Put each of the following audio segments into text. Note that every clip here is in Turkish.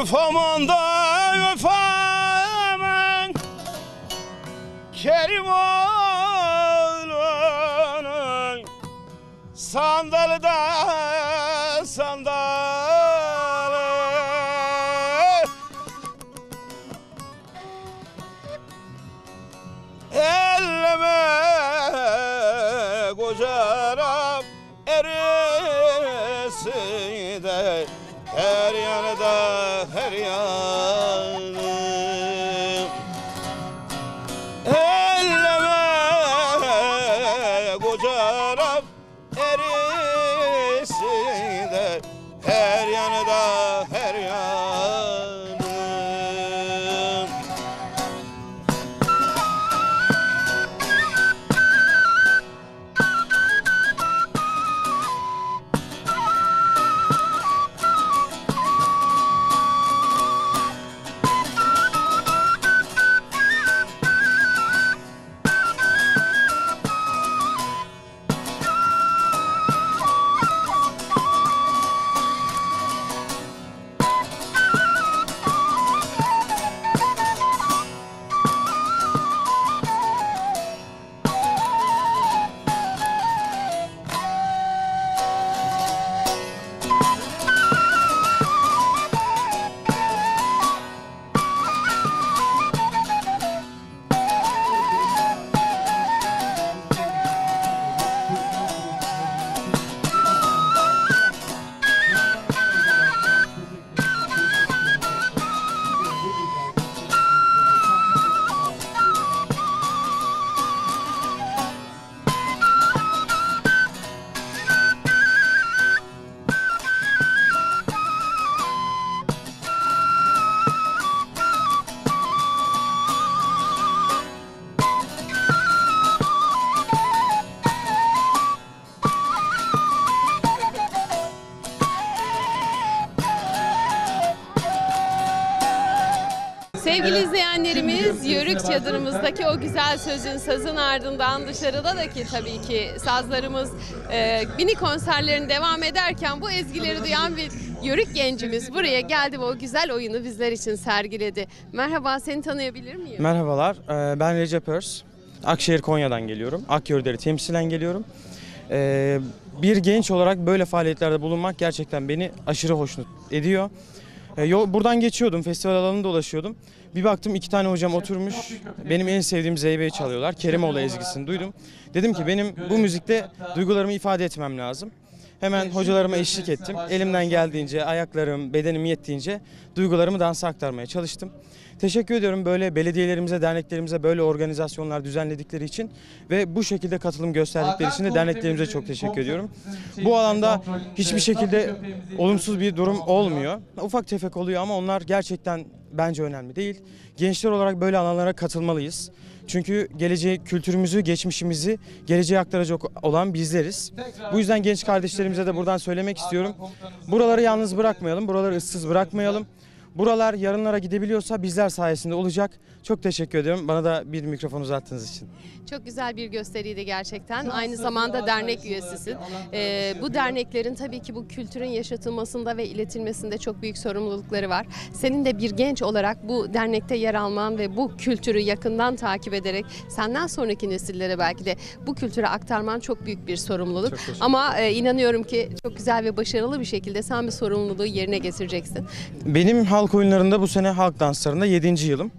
Öf aman da öf aman Kerim oğlunun sandalı da sandalı. Elleme kocaram erisi de her yanı da her yanı. Elleme kocaram erisi de her yanı da her yanı. Sevgili izleyenlerimiz, Yörük Çadırımızdaki o güzel sözün sazın ardından dışarıda da ki tabii ki sazlarımız mini konserlerin devam ederken bu ezgileri duyan bir Yörük gencimiz buraya geldi ve o güzel oyunu bizler için sergiledi. Merhaba, seni tanıyabilir miyim? Merhabalar, ben Recep Öz. Akşehir Konya'dan geliyorum. Akyörükleri temsilen geliyorum. Bir genç olarak böyle faaliyetlerde bulunmak gerçekten beni aşırı hoşnut ediyor. Buradan geçiyordum, festival alanında dolaşıyordum. Bir baktım 2 tane hocam oturmuş, benim en sevdiğim zeybeyi çalıyorlar. Kerimoğlu ezgisini duydum. Dedim ki benim bu müzikte duygularımı ifade etmem lazım. Hemen hocalarıma eşlik ettim. Elimden geldiğince, ayaklarım, bedenim yettiğince duygularımı dansa aktarmaya çalıştım. Teşekkür ediyorum böyle belediyelerimize, derneklerimize böyle organizasyonlar düzenledikleri için ve bu şekilde katılım gösterdikleri için de derneklerimize çok teşekkür ediyorum. Bu alanda hiçbir şekilde olumsuz bir durum olmuyor. Ufak tefek oluyor ama onlar gerçekten bence önemli değil. Gençler olarak böyle alanlara katılmalıyız. Çünkü geleceği, kültürümüzü, geçmişimizi geleceğe aktaracak olan bizleriz. Bu yüzden genç kardeşlerimize de buradan söylemek istiyorum. Buraları yalnız bırakmayalım, buraları ıssız bırakmayalım. Buralar yarınlara gidebiliyorsa bizler sayesinde olacak. Çok teşekkür ediyorum bana da bir mikrofon uzattığınız için. Çok güzel bir gösteriydi gerçekten. Aynı zamanda dernek üyesisin. Bu derneklerin tabii ki bu kültürün yaşatılmasında ve iletilmesinde çok büyük sorumlulukları var. Senin de bir genç olarak bu dernekte yer alman ve bu kültürü yakından takip ederek senden sonraki nesillere belki de bu kültürü aktarman çok büyük bir sorumluluk. Ama inanıyorum ki çok güzel ve başarılı bir şekilde sen bu sorumluluğu yerine getireceksin. Benim halk oyunlarında bu sene halk danslarında 7. yılım.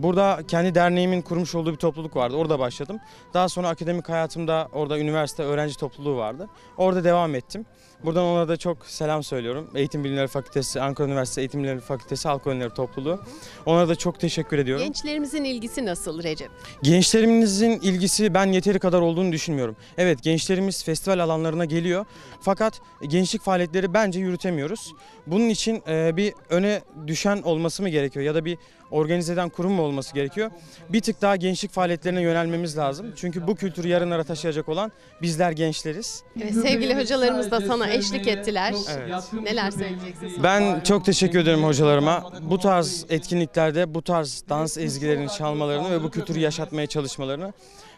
Burada kendi derneğimin kurmuş olduğu bir topluluk vardı. Orada başladım. Daha sonra akademik hayatımda orada üniversite öğrenci topluluğu vardı. Orada devam ettim. Buradan onlara da çok selam söylüyorum. Eğitim Bilimleri Fakültesi, Ankara Üniversitesi Eğitim Bilimleri Fakültesi Halk Oyunları Topluluğu. Onlara da çok teşekkür ediyorum. Gençlerimizin ilgisi nasıl Recep? Gençlerimizin ilgisi ben yeteri kadar olduğunu düşünmüyorum. Evet, gençlerimiz festival alanlarına geliyor. Fakat gençlik faaliyetleri bence yürütemiyoruz. Bunun için bir öne düşen olması mı gerekiyor ya da bir organize eden kurum mu olması gerekiyor? Bir tık daha gençlik faaliyetlerine yönelmemiz lazım. Çünkü bu kültürü yarınlara taşıyacak olan bizler gençleriz. Evet, sevgili hocalarımız da sana eşlik ettiler. Evet. Neler söyleyeceksin? Ben çok teşekkür ederim hocalarıma. Bu tarz etkinliklerde bu tarz dans ezgilerini çalmalarını ve bu kültürü yaşatmaya çalışmalarını.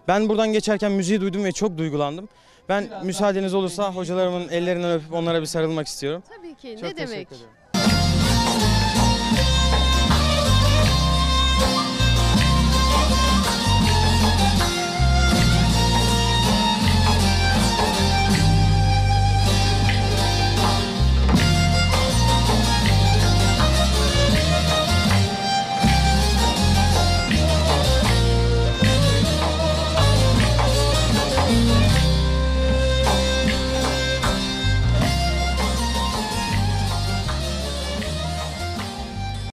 Ben buradan geçerken müziği duydum ve çok duygulandım. Ben müsaadeniz olursa hocalarımın ellerinden öpüp onlara bir sarılmak istiyorum. Tabii ki. Çok Ne demek? teşekkür ederim.